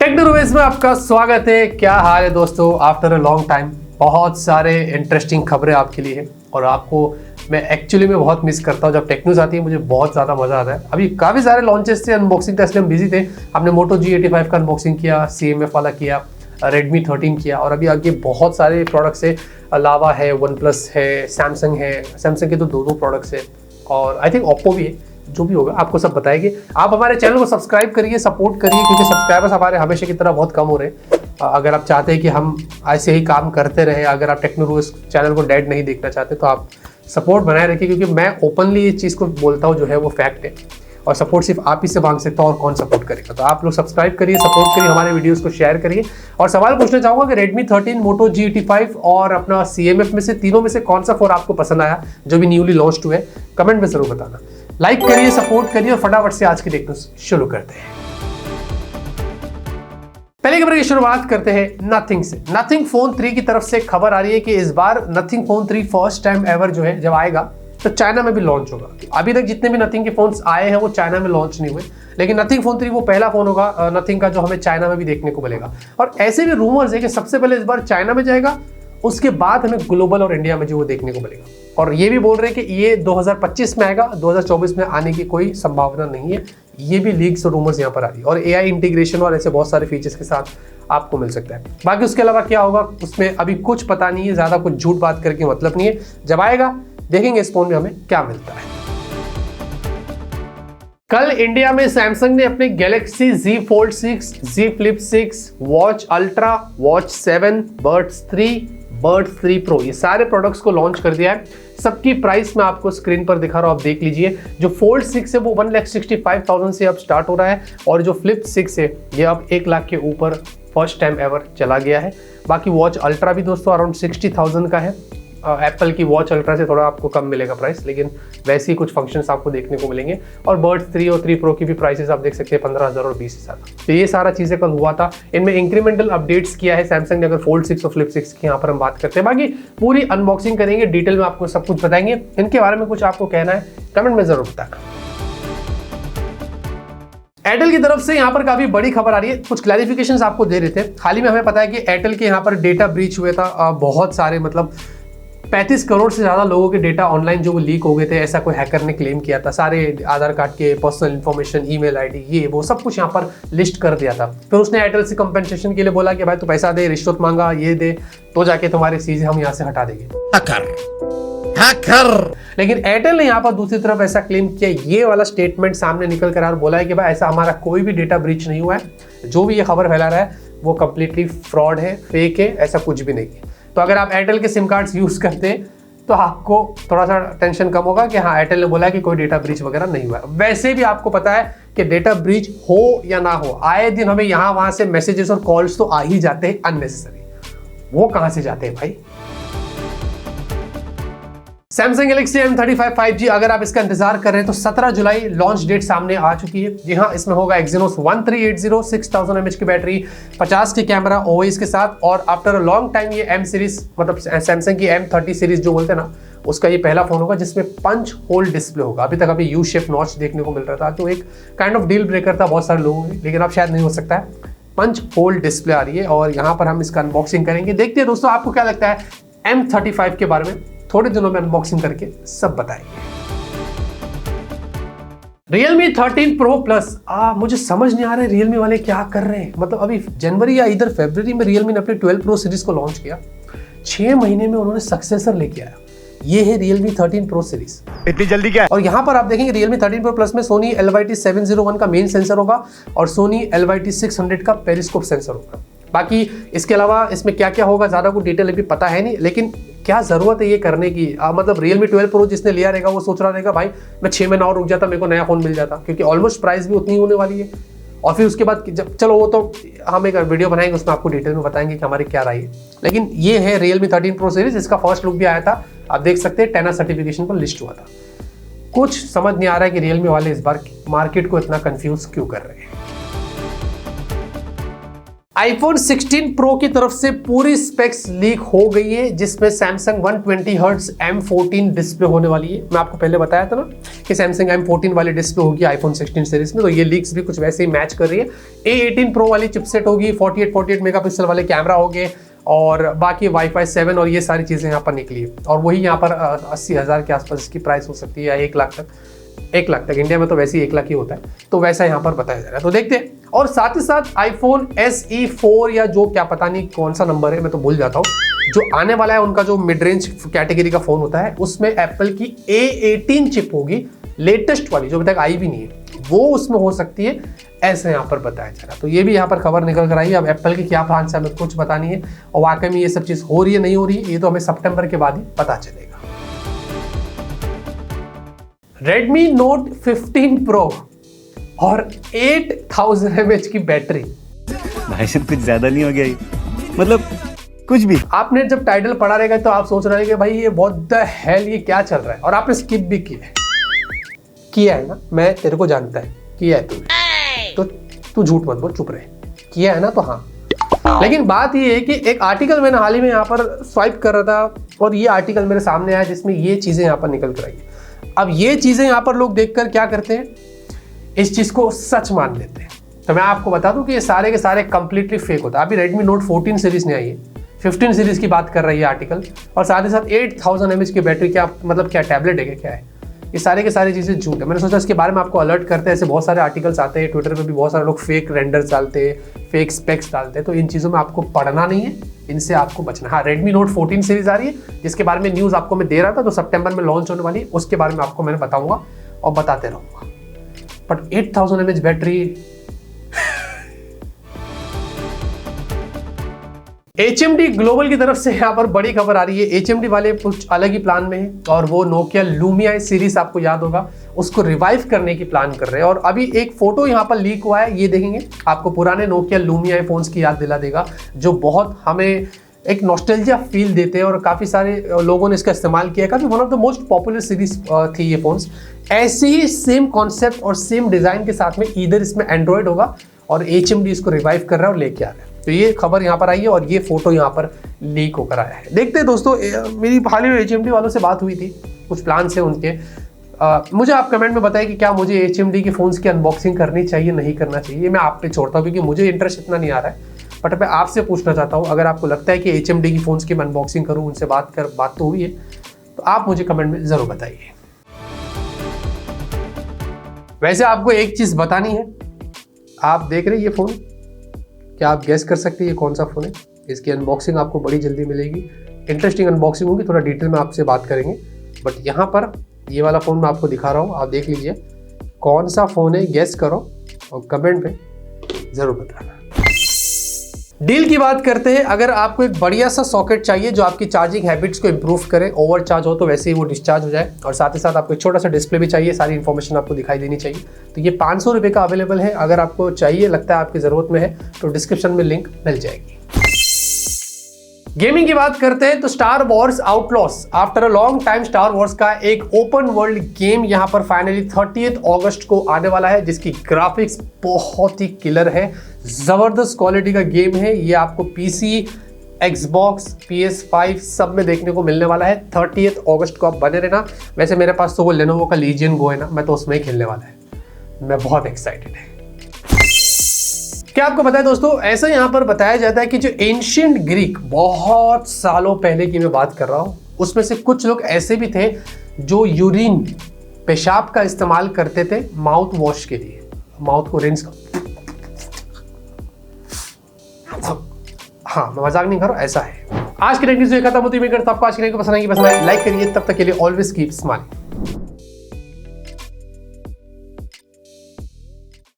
Technologies में आपका स्वागत है। क्या हाल है दोस्तों? आफ्टर अ लॉन्ग टाइम बहुत सारे इंटरेस्टिंग खबरें आपके लिए है और आपको मैं एक्चुअली में बहुत मिस करता हूँ। जब टेक न्यूज़ आती है मुझे बहुत ज़्यादा मज़ा आता है। अभी काफ़ी सारे लॉन्चेस थे, अनबॉक्सिंग था, इसलिए हम बिजी थे। हमने मोटो G85 का अनबॉक्सिंग किया, CMF वाला किया, Redmi 13 किया और अभी आगे बहुत सारे प्रोडक्ट्स है। लावा है, वन प्लस है, सैमसंग है। सैमसंग के तो दो प्रोडक्ट्स है और आई थिंक ओप्पो भी है। जो भी होगा आपको सब बताएंगे। आप हमारे चैनल को सब्सक्राइब करिए, सपोर्ट करिए, क्योंकि सब्सक्राइबर्स हमारे हमेशा की तरह बहुत कम हो रहे हैं। अगर आप चाहते हैं कि हम ऐसे ही काम करते रहे, अगर आप टेक्नोलॉजी चैनल को डेड नहीं देखना चाहते तो आप सपोर्ट बनाए रखिए, क्योंकि मैं ओपनली इस चीज़ को बोलता हूँ, जो है वो फैक्ट है और सपोर्ट सिर्फ आप ही से मांग सकता हूँ और कौन सपोर्ट करेगा। तो आप लोग सब्सक्राइब करिए, सपोर्ट करिए, हमारे वीडियोस को शेयर करिए। और सवाल पूछना चाहूँगा कि Redmi 13, मोटो G85 और अपना CMF में से तीनों में से कौन सा फ़ोन आपको पसंद आया जो भी न्यूली लॉन्च हुए? कमेंट में जरूर बताना। लाइक करिए, सपोर्ट करिए और फटाफट से आज की टेक न्यूज़ शुरू करते हैं। पहले खबर की शुरुआत करते हैं नथिंग से। नथिंग फोन 3 की तरफ से खबर आ रही है कि इस बार nothing phone 3 first time ever जो है जब आएगा तो चाइना में भी लॉन्च होगा। अभी तक जितने भी नथिंग के फोन्स आए हैं वो चाइना में लॉन्च नहीं हुए, लेकिन नथिंग फोन 3 वो पहला फोन होगा नथिंग का जो हमें चाइना में भी देखने को मिलेगा। और ऐसे भी रूमर्स है कि सबसे पहले इस बार चाइना में जाएगा, उसके बाद हमें ग्लोबल और इंडिया में जो वो देखने को मिलेगा। और ये भी बोल रहे हैं कि ये 2025 में आएगा, 2024 में आने की कोई संभावना नहीं है। ये भी लीक्स और रूमर्स यहाँ पर आ रही है और AI इंटीग्रेशन और ऐसे बहुत सारे फीचर्स के साथ आपको मिल सकता है। बाकी उसके अलावा क्या होगा उसमें अभी कुछ पता नहीं है, ज़्यादा कुछ झूठ बात करके मतलब नहीं है। जब आएगा देखेंगे इस फोन में हमें क्या मिलता है। कल इंडिया में सैमसंग ने अपने Galaxy Z Fold 6, Z Flip 6, watch ultra, watch 7, birds 3, birds 3 pro ये सारे प्रोडक्ट्स को लॉन्च कर दिया है। सबकी प्राइस मैं आपको स्क्रीन पर दिखा रहा हूं, आप देख लीजिए। जो Fold 6 है वो 1,65,000 से अब स्टार्ट हो रहा है और जो Flip 6 है ये अब 1 लाख के ऊपर फर्स्ट टाइम एवर चला गया है। बाकी वॉच अल्ट्रा भी दोस्तों अराउंड 60,000 का है। एप्पल की वॉच अल्ट्रा से थोड़ा आपको कम मिलेगा प्राइस, लेकिन वैसे ही कुछ फंक्शंस आपको देखने को मिलेंगे। और बर्ड्स 3 और 3 प्रो की भी प्राइसेस आप देख सकते हैं 15,000 और 20,000। तो ये सारा चीज़ें कल हुआ था। इनमें इंक्रीमेंटल अपडेट्स किया है सैमसंग ने। अगर Fold 6 और Flip 6 की यहाँ पर हम बात करते हैं, बाकी पूरी अनबॉक्सिंग करेंगे, डिटेल में आपको सब कुछ बताएंगे। इनके बारे में कुछ आपको कहना है कमेंट में जरूर बताना। एयरटेल की तरफ से यहाँ पर काफी बड़ी खबर आ रही है, कुछ क्लैरिफिकेशंस आपको दे रहे थे। हाल ही में हमें पता है कि एयरटेल के यहाँ पर डेटा ब्रीच हुए था। बहुत सारे मतलब 35 करोड़ से ज़्यादा लोगों के डेटा ऑनलाइन जो वो लीक हो गए थे, ऐसा कोई हैकर ने क्लेम किया था। सारे आधार कार्ड के पर्सनल इन्फॉर्मेशन, ईमेल आईडी, ये वो सब कुछ यहाँ पर लिस्ट कर दिया था। फिर उसने एयरटेल से कंपनसेशन के लिए बोला कि भाई तू पैसा दे, रिश्वत मांगा, ये दे, तो जाके तुम्हारी चीज़ें हम यहाँ से हटा देंगे। हैकर। लेकिन एयरटेल ने यहाँ पर दूसरी तरफ ऐसा क्लेम किया, ये वाला स्टेटमेंट सामने निकल कर और बोला है कि भाई ऐसा हमारा कोई भी डेटा ब्रीच नहीं हुआ है। जो भी ये खबर फैला रहा है वो कंप्लीटली फ्रॉड है, फेक है, ऐसा कुछ भी नहीं है। तो अगर आप एयरटेल के सिम कार्ड्स यूज़ करते हैं तो आपको थोड़ा सा टेंशन कम होगा कि हाँ एयरटेल ने बोला है कि कोई डेटा ब्रीच वगैरह नहीं हुआ है। वैसे भी आपको पता है कि डेटा ब्रीच हो या ना हो, आए दिन हमें यहाँ वहाँ से मैसेजेस और कॉल्स तो आ ही जाते हैं अननेसेसरी। वो कहाँ से जाते हैं भाई? सैमसंग गैलेक्सी M35 5G अगर आप इसका इंतजार कर रहे हैं तो 17 जुलाई लॉन्च डेट सामने आ चुकी है। जी हाँ, इसमें होगा Exynos 1380, 6000 mAh की बैटरी, 50 के कैमरा OIS के साथ। और आफ्टर अ लॉन्ग टाइम ये M सीरीज मतलब सैमसंग की M30 सीरीज जो बोलते हैं ना, उसका ये पहला फोन होगा जिसमें पंच होल डिस्प्ले होगा। अभी तक अभी यू शेप नॉच देखने को मिल रहा था, तो एक काइंड ऑफ डील ब्रेकर था बहुत सारे लोगों की, लेकिन अब शायद नहीं हो सकता है। पंच होल डिस्प्ले आ रही है और यहाँ पर हम इसका अनबॉक्सिंग करेंगे। देखते हैं दोस्तों आपको क्या लगता है M35 के बारे में, थोड़े दिनों में अनबॉक्सिंग करके सब बताएंगे। Realme 13 Pro Plus मुझे समझ नहीं आ रहा है Realme वाले क्या कर रहे हैं। मतलब अभी जनवरी या इधर फरवरी में Realme ने अपने 12 Pro सीरीज को लॉन्च किया, 6 महीने में उन्होंने सक्सेसर लेके आया। ये है Realme 13 Pro सीरीज। इतनी जल्दी क्या है? और यहाँ पर आप देखेंगे Realme 13 Pro Plus में Sony LYT701 का मेन सेंसर होगा और Sony LYT600 का पेरिस्कोप सेंसर होगा। बाकी इसके अलावा इसमें क्या क्या होगा ज़्यादा कुछ डिटेल अभी पता है नहीं, लेकिन क्या ज़रूरत है ये करने की? मतलब Realme 12 Pro जिसने लिया रहेगा वो सोच रहा रहेगा भाई मैं 6 महीना और रुक जाता, मेरे को नया फ़ोन मिल जाता, क्योंकि ऑलमोस्ट प्राइस भी उतनी होने वाली है। और फिर उसके बाद जब चलो वो तो हम एक वीडियो बनाएंगे उसमें आपको डिटेल में बताएंगे कि हमारी क्या राय है। लेकिन ये है Realme 13 Pro सीरीज, इसका फर्स्ट लुक भी आया था, आप देख सकते हैं 10 सर्टिफिकेशन पर लिस्ट हुआ था। कुछ समझ नहीं आ रहा है कि Realme वाले इस बार मार्केट को इतना कंफ्यूज क्यों कर रहे हैं। iPhone 16 Pro की तरफ से पूरी स्पेक्स लीक हो गई है, जिसमें Samsung 120 Hz M14 डिस्प्ले होने वाली है। मैं आपको पहले बताया था ना कि Samsung M14 वाली डिस्प्ले होगी iPhone 16 सीरीज में, तो ये लीक्स भी कुछ वैसे ही मैच कर रही है। A18 Pro वाली चिपसेट होगी, 48 मेगापिक्सल वाले कैमरा होंगे और बाकी Wi-Fi 7 और ये सारी चीज़ें यहाँ पर निकली है। और वही यहाँ पर 80,000 के आसपास इसकी प्राइस हो सकती है या 1 लाख तक। 1 लाख तक, इंडिया में तो वैसे ही 1 लाख ही होता है, तो वैसा यहाँ पर बताया जा रहा है। तो देखते हैं। और साथ ही साथ iPhone SE 4 या जो क्या पता नहीं कौन सा नंबर है, मैं तो भूल जाता हूँ, जो आने वाला है उनका जो मिड रेंज कैटेगरी का फोन होता है, उसमें एप्पल की A18 चिप होगी, लेटेस्ट वाली जो अभी तक आई भी नहीं है, वो उसमें हो सकती है, ऐसे यहाँ पर बताया जा रहा है। तो ये भी यहाँ पर खबर निकल कर आई है। अब एप्पल की क्या प्लान है हमें कुछ पता नहीं है, और वाकई में ये सब चीज़ हो रही है नहीं हो रही है, ये तो हमें सितंबर के बाद ही पता चलेगा। Redmi Note 15 Pro और 8000 mAh की बैटरी। भाई साहब कुछ ज्यादा नहीं हो गया ये? मतलब कुछ भी। आपने जब टाइटल पढ़ा रहेगा तो आप सोच रहे हैं कि भाई ये व्हाट द हेल, ये क्या चल रहा है, और आपने स्किप भी किया है ना, मैं तेरे को जानता है, किया है तूने, तो तू झूठ मत बोल, चुप रहे, किया है ना, तो हाँ। लेकिन बात ये है कि एक आर्टिकल मैंने हाल ही में यहाँ पर स्वाइप कर रहा था और ये आर्टिकल मेरे सामने आया जिसमें ये चीज़ें यहाँ पर निकल कर आई है। अब ये चीज़ें यहाँ पर लोग देखकर क्या करते हैं, इस चीज़ को सच मान लेते हैं। तो मैं आपको बता दूं कि ये सारे के सारे कंप्लीटली फेक होता है। अभी Redmi Note 14 सीरीज नहीं आई है, 15 सीरीज की बात कर रही है आर्टिकल, और साथ ही साथ 8000 mAh की बैटरी। क्या मतलब, क्या टैबलेट है क्या है? ये सारे के सारी चीज़ें झूठ है। मैंने सोचा इसके बारे में आपको अलर्ट करते हैं। ऐसे बहुत सारे आर्टिकल्स आते हैं, ट्विटर पे भी बहुत सारे लोग फेक रेंडर्स डालते हैं, फेक स्पेक्स डालते हैं, तो इन चीज़ों में आपको पढ़ना नहीं है, इनसे आपको बचना। हाँ, Redmi Note 14 सीरीज आ रही है, जिसके बारे में न्यूज़ आपको मैं दे रहा था, जो सितंबर में लॉन्च होने वाली है, उसके बारे में आपको मैंने बताऊंगा और बताते रहूँगा। But 8000 mAh battery, HMD global की तरफ से यहाँ पर बड़ी खबर आ रही है। HMD वाले कुछ अलग ही प्लान में है, और वो Nokia Lumia सीरीज आपको याद होगा, उसको रिवाइव करने की प्लान कर रहे हैं। और अभी एक फोटो यहाँ पर लीक हुआ है, ये देखेंगे, आपको पुराने Nokia Lumia फोन्स की याद दिला देगा, जो बहुत हमें एक नॉस्टैल्जिया फील देते हैं, और काफ़ी सारे लोगों ने इसका इस्तेमाल किया। काफ़ी one of the most popular series थी ये फोन्स। ऐसे ही सेम कॉन्सेप्ट और सेम डिज़ाइन के साथ में इधर इसमें एंड्रॉयड होगा, और HMD इसको रिवाइव कर रहा है और लेके आ रहा है। तो ये खबर यहाँ पर आई है और ये फोटो यहाँ पर लीक होकर आया है। देखते हैं दोस्तों, मेरी हाल ही में HMD वालों से बात हुई थी, कुछ प्लान है उनके। मुझे आप कमेंट में बताएं कि क्या मुझे HMD के फ़ोन्स की अनबॉक्सिंग करनी चाहिए, नहीं करना चाहिए। मैं आप पे छोड़ता हूँ क्योंकि मुझे इंटरेस्ट इतना नहीं आ रहा है, बट मैं आपसे पूछना चाहता हूँ, अगर आपको लगता है कि HMD की फ़ोन्स की मैं अनबॉक्सिंग करूँ, उनसे बात तो हुई है, तो आप मुझे कमेंट में ज़रूर बताइए। वैसे आपको एक चीज़ बतानी है, आप देख रहे हैं ये फ़ोन, क्या आप गैस कर सकते हैं ये कौन सा फ़ोन है? इसकी अनबॉक्सिंग आपको बड़ी जल्दी मिलेगी, इंटरेस्टिंग अनबॉक्सिंग होगी, थोड़ा डिटेल में आपसे बात करेंगे। बट यहाँ पर ये वाला फ़ोन मैं आपको दिखा रहा हूँ, आप देख लीजिए कौन सा फ़ोन है, गैस करो और कमेंट में ज़रूर बताना। डील की बात करते हैं। अगर आपको एक बढ़िया सा सॉकेट चाहिए जो आपकी चार्जिंग हैबिट्स को इंप्रूव करे, ओवर चार्ज हो तो वैसे ही वो डिस्चार्ज हो जाए, और साथ ही साथ आपको एक छोटा सा डिस्प्ले भी चाहिए, सारी इन्फॉर्मेशन आपको दिखाई देनी चाहिए, तो ये 500 रुपये का अवेलेबल है। अगर आपको चाहिए, लगता है आपकी ज़रूरत में है, तो डिस्क्रिप्शन में लिंक मिल जाएगी। गेमिंग की बात करते हैं तो star Wars outlaws, after a long time star Wars का एक ओपन वर्ल्ड गेम यहाँ पर फाइनली 30 अगस्त को आने वाला है, जिसकी ग्राफिक्स बहुत ही किलर है, जबरदस्त क्वालिटी का गेम है। ये आपको PC, Xbox, PS5 सब में देखने को मिलने वाला है 30 अगस्त को। आप बने रहना। वैसे मेरे पास तो वो लेनोवो का लीजियन गो है ना, मैं तो उसमें ही खेलने वाला है, मैं बहुत एक्साइटेड है। क्या आपको पता है दोस्तों, ऐसा यहाँ पर बताया जाता है कि जो एंशिएंट ग्रीक, बहुत सालों पहले की मैं बात कर रहा हूँ, उसमें से कुछ लोग ऐसे भी थे जो यूरिन, पेशाब का इस्तेमाल करते थे माउथ वॉश के लिए, माउथ को रिंस। हाँ, मैं मजाक नहीं कर रहा, ऐसा है। आज की वीडियो खत्म होती है। मैं करता हूं आपको आज की वीडियो पसंद आएगी, लाइक करिए। तब तक के लिए ऑलवेज कीप स्माइलिंग।